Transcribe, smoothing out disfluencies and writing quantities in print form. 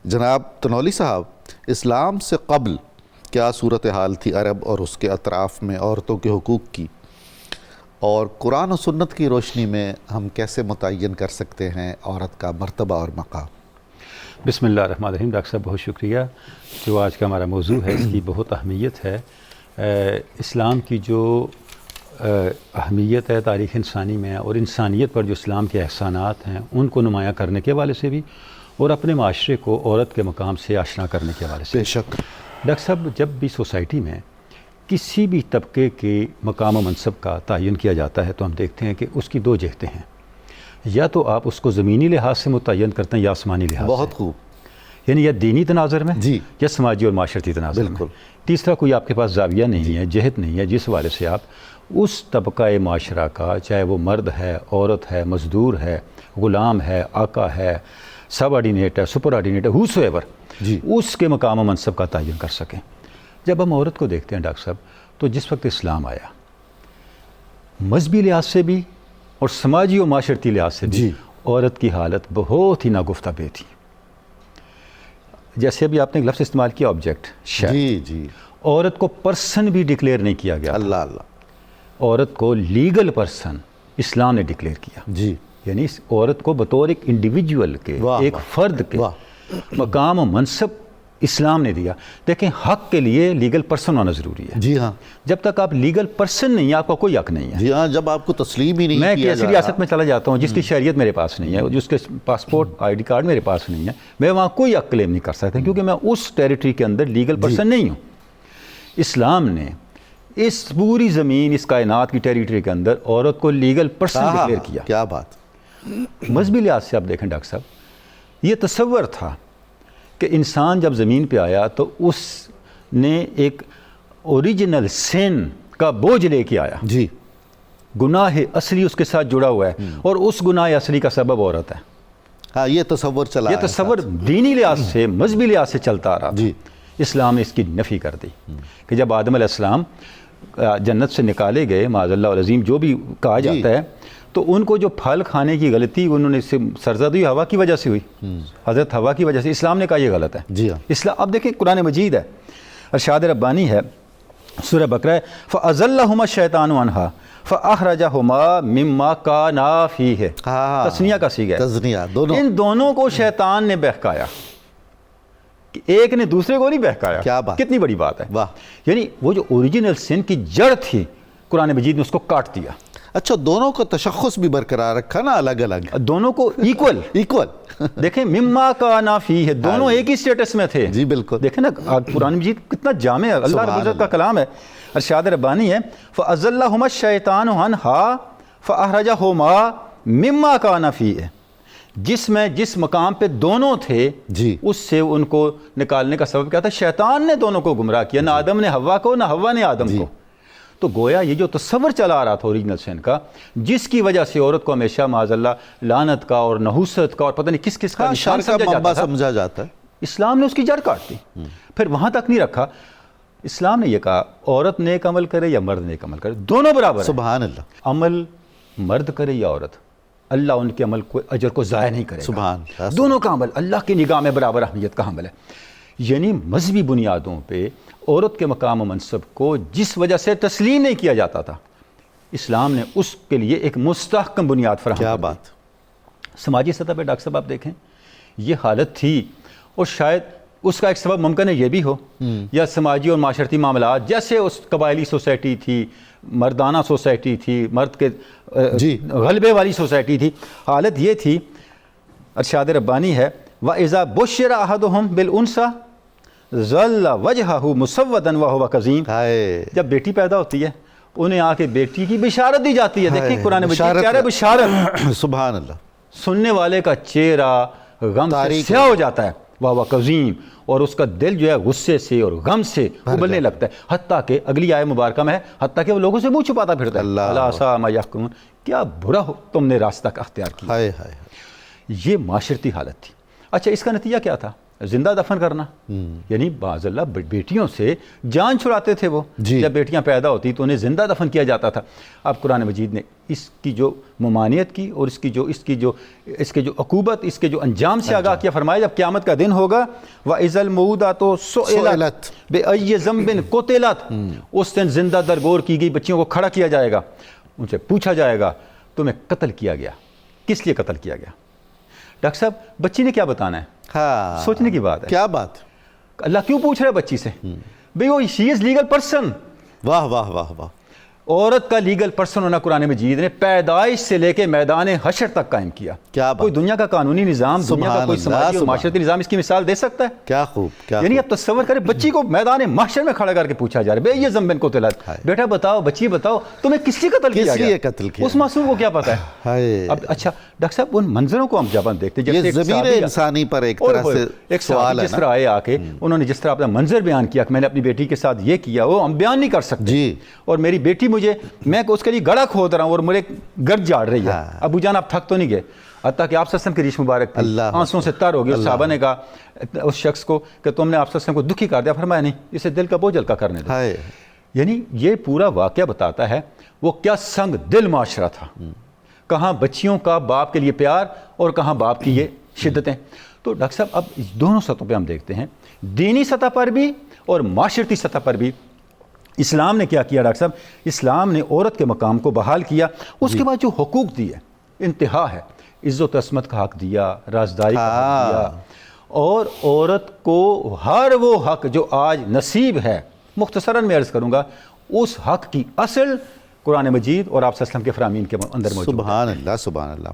جناب تنولی صاحب، اسلام سے قبل کیا صورتحال تھی عرب اور اس کے اطراف میں عورتوں کے حقوق کی، اور قرآن و سنت کی روشنی میں ہم کیسے متعین کر سکتے ہیں عورت کا مرتبہ اور مقام؟ بسم اللہ الرحمن الرحیم۔ ڈاکٹر صاحب بہت شکریہ، جو آج کا ہمارا موضوع ہے اس کی بہت اہمیت ہے۔ اسلام کی جو اہمیت ہے تاریخ انسانی میں، اور انسانیت پر جو اسلام کے احسانات ہیں ان کو نمایاں کرنے کے حوالے سے بھی، اور اپنے معاشرے کو عورت کے مقام سے آشنا کرنے کے حوالے سے۔ بے شک ڈاکٹر صاحب، جب بھی سوسائٹی میں کسی بھی طبقے کے مقام و منصب کا تعین کیا جاتا ہے تو ہم دیکھتے ہیں کہ اس کی دو جہتیں ہیں، یا تو آپ اس کو زمینی لحاظ سے متعین کرتے ہیں یا آسمانی لحاظ سے۔ بہت خوب، یعنی یا دینی تناظر میں جی، یا سماجی اور معاشرتی تناظر میں۔ بالکل۔ تیسرا کوئی آپ کے پاس زاویہ نہیں ہے، جہت نہیں ہے جس حوالے سے آپ اس طبقہ معاشرہ کا، چاہے وہ مرد ہے، عورت ہے، مزدور ہے، غلام ہے، آقا ہے، سب آرڈینیٹ ہے، سپر آرڈینیٹ ہے، ہوس ایور، جی، اس کے مقام و منصب کا تعین کر سکیں۔ جب ہم عورت کو دیکھتے ہیں ڈاکٹر صاحب، تو جس وقت اسلام آیا، مذہبی لحاظ سے بھی اور سماجی و معاشرتی لحاظ سے بھی جی، عورت کی حالت بہت ہی ناگفتہ بے تھی۔ جیسے ابھی آپ نے ایک لفظ استعمال کیا، آبجیکٹ، شے، جی جی، عورت کو پرسن بھی ڈکلیئر نہیں کیا گیا، اللہ اللہ، عورت کو لیگل پرسن اسلام نے ڈکلیئر کیا۔ جی، یعنی اس عورت کو بطور ایک انڈیویجول کے، واہ ایک واہ، فرد کے واہ، مقام و منصب اسلام نے دیا۔ دیکھیں، حق کے لیے لیگل پرسن ہونا ضروری ہے۔ جی ہاں، جب تک آپ لیگل پرسن نہیں ہیں، آپ کا کوئی حق نہیں ہے۔ جی ہاں، جب آپ کو تسلیم ہی نہیں میں کیا ایسی جا ریاست رہا، میں چلا جاتا ہوں جس کی شہریت میرے پاس نہیں ہے، جس کے پاسپورٹ آئی ڈی کارڈ میرے پاس نہیں ہے، میں وہاں کوئی حق کلیم نہیں کر سکتا، کیونکہ میں اس ٹیریٹری کے اندر لیگل پرسن نہیں ہوں۔ اسلام نے اس پوری زمین، اس کائنات کی ٹیریٹری کے اندر عورت کو لیگل پرسن ڈکلیئر کیا۔ کیا بات، مذہبی لحاظ سے آپ دیکھیں ڈاکٹر صاحب، یہ تصور تھا کہ انسان جب زمین پہ آیا تو اس نے ایک اوریجنل سین کا بوجھ لے کے آیا، جی، گناہ اصلی اس کے ساتھ جڑا ہوا ہے، اور اس گناہ اصلی کا سبب عورت ہے۔ ہاں، یہ تصور چلا یہ ہے تصور ساتھ۔ دینی لحاظ سے، مذہبی لحاظ سے چلتا آ رہا تھا۔ جی، اسلام نے اس کی نفی کر دی کہ جب آدم علیہ السلام جنت سے نکالے گئے، معاذ اللہ العظیم جو بھی کہا جاتا ہے، تو ان کو جو پھل کھانے کی غلطی انہوں نے سرزد ہوئی ہوا کی وجہ سے ہوئی، حضرت ہوا کی وجہ سے، اسلام نے کہا یہ غلط ہے۔ جی ہاں، اسلام، اب دیکھیں قرآن مجید ہے، ارشاد ربانی ہے، سورہ بقرہ ہے، فَأَزَلَّهُمَا الشَّيْطَانُ عَنْهَا فَأَخْرَجَهُمَا مِمَّا كَانَا فِيهِ، ہاں، تثنیہ کا صیغہ ہے، تزنیہ، دونوں، ان دونوں کو شیطان نے بہکایا، کہ ایک نے دوسرے کو نہیں بہکایا۔ کیا بات، کتنی بڑی بات ہے۔ واہ، یعنی وہ جو اوریجنل سن کی جڑ تھی، قرآن مجید نے اس کو کاٹ دیا، اچھا، دونوں کو تشخص بھی برقرار رکھا نا، الگ الگ، دونوں کو ایکول۔ ایکول، دیکھیں، مما کانا فیہ، دونوں ایک ہی سٹیٹس میں تھے۔ جی بالکل، دیکھیں نا قرآن مجید کتنا جامع ہے، اللہ رب العزت کا کلام ہے، ارشاد ربانی ہے، فَأَزَلَّهُمَا الشَّيْطَانُ عَنْهَا فَأَخْرَجَهُمَا مِمَّا كَانَ فِيهِ، جس مقام پہ دونوں تھے، جی، اس سے ان کو نکالنے کا سبب کیا تھا؟ شیطان نے دونوں کو گمراہ کیا، نہ آدم نے حوا کو، نہ حوا نے آدم کو۔ تو گویا یہ جو تصور چلا آ رہا تھا اوریجنل سین کا، جس کی وجہ سے عورت کو ہمیشہ معاذ اللہ لعنت کا اور نحوست کا اور پتہ نہیں کس کس کا نشان سمجھا جاتا ہے، اسلام نے اس کی جڑ کاٹ دی۔ پھر وہاں تک نہیں رکھا، اسلام نے یہ کہا عورت نیک عمل کرے یا مرد نیک عمل کرے، دونوں برابر ہیں۔ سبحان اللہ، عمل مرد کرے یا عورت، اللہ ان کے عمل کو، اجر کو ضائع نہیں کرے گا۔ سبحان اللہ، دونوں کا عمل اللہ کی نگاہ میں برابر اہمیت کا حامل ہے۔ یعنی مذہبی بنیادوں پہ عورت کے مقام و منصب کو جس وجہ سے تسلیم نہیں کیا جاتا تھا، اسلام نے اس کے لیے ایک مستحکم بنیاد فراہم کیا کر دی۔ بات، سماجی سطح پہ ڈاکٹر صاحب آپ دیکھیں، یہ حالت تھی، اور شاید اس کا ایک سبب ممکن ہے یہ بھی ہو، یا سماجی اور معاشرتی معاملات، جیسے اس قبائلی سوسائٹی تھی، مردانہ سوسائٹی تھی، مرد کے جی، غلبے والی سوسائٹی تھی، حالت یہ تھی، ارشاد ربانی ہے، وَإِذَا بُشِّرَ أَحَدُهُمْ بِالْأُنثَىٰ ظَلَّ وَجْهَهُ مُسَوَّدًا وَهُوَ كَظِيمٌ، جب بیٹی پیدا ہوتی ہے انہیں آ کے بیٹی کی بشارت دی جاتی ہے۔ دیکھیں قرآن مجید کہہ رہا ہے بشارت، سبحان اللہ، سننے والے کا چہرہ غم سے سیاہ ہو جاتا ہے، وَهُوَ كَظِيمٌ، اور اس کا دل جو ہے غصے سے اور غم سے ابلنے لگتا ہے، حتیٰ کہ اگلی آیت مبارکہ میں ہے، حتیٰ کہ وہ لوگوں سے منہ چھپاتا پھرتا ہے، أَلَا سَاءَ مَا يَحْكُمُونَ، کیا برا تم نے راستہ اختیار کیا۔ ہائے ہائے، یہ معاشرتی حالت تھی۔ اچھا، اس کا نتیجہ کیا تھا؟ زندہ دفن کرنا، یعنی بعض اللہ بیٹیوں سے جان چھڑاتے تھے وہ، جب بیٹیاں پیدا ہوتی تو انہیں زندہ دفن کیا جاتا تھا۔ اب قرآن مجید نے اس کی جو ممانعت کی اور اس کے جو عقوبت، اس کے جو انجام سے آگاہ کیا، فرمایا جب قیامت کا دن ہوگا وَإِذَا الْمَوْءُودَةُ سُئِلَتْ بِأَيِّ ذَنبٍ قُتِلَتْ، اس دن زندہ درگور کی گئی بچیوں کو کھڑا کیا جائے گا، ان سے پوچھا جائے گا تمہیں قتل کیا گیا، کس لیے قتل کیا گیا؟ ڈاکٹر صاحب بچی نے کیا بتانا ہے؟ ہاں سوچنے کی بات ہے، کیا بات، اللہ کیوں پوچھ رہا ہے بچی سے؟ بھئی وہ شی از لیگل پرسن، واہ واہ واہ واہ، عورت کا لیگل پرسن ہونا قرآن مجید نے پیدائش سے لے کے میدان حشر تک قائم کیا۔ کیا بات، کوئی دنیا کا قانونی نظام، دنیا کا کوئی سماجی اور معاشرتی نظام اس کی مثال دے سکتا ہے؟ کیا خوب، کیا یعنی اب تصور کریں بچی کو میدان محشر میں کھڑا کر کے پوچھا جا رہا ہے، بے یہ ذنبن کو تلت، بیٹا بتاؤ، بچی بتاؤ تمہیں کس لیے قتل کیا گیا؟ کس لیے قتل کیا؟ اس معصوم کو کیا پتا ہے؟ اب اچھا ڈاکٹر صاحب ان منظروں کو ہم جب دیکھتے ہیں، یہ ضمیر انسانی پر ایک طرح سے ایک سوال ہے جس طرح آئے آ کے انہوں نے جس طرح اپنا منظر بیان کیا کہ میں نے اپنی بیٹی کے ساتھ یہ کیا، وہ ہم بیان نہیں کر سکتے جی، اور میری بیٹی میں اس کے لیے گڑھا کھود رہا ہوں اور مجھے گرد جاڑ رہی ہے، ابو جان آپ تھک تو نہیں گئے؟ حتیٰ کہ آپ صلی اللہ علیہ وسلم کی ریش مبارک تھی، آنسوں سے تر ہو گئی، صحابہ نے کہا اس شخص کو کہ تم نے آپ صلی اللہ علیہ وسلم کو دکھی کر دیا، فرمایا نہیں، اسے دل کا بوجھ ہلکا کرنے دو۔ یعنی یہ پورا واقعہ بتاتا ہے وہ کیا سنگ دل معاشرہ تھا، کہاں بچیوں کا باپ کے لیے پیار اور کہاں باپ کی یہ شدتیں۔ تو ڈاکٹر صاحب اب دونوں سطحوں پہ ہم دیکھتے ہیں، دینی سطح پر بھی اور معاشرتی سطح پر بھی اسلام نے کیا کیا۔ ڈاکٹر صاحب اسلام نے عورت کے مقام کو بحال کیا، اس کے بعد جو حقوق دیے انتہا ہے، عزت و عصمت کا حق دیا، رازداری کا حق دیا، اور عورت کو ہر وہ حق جو آج نصیب ہے، مختصراً میں عرض کروں گا، اس حق کی اصل قرآن مجید اور آپ صلی اللہ علیہ وسلم کے فرامین کے اندر موجود ہے۔ سبحان اللہ، سبحان اللہ۔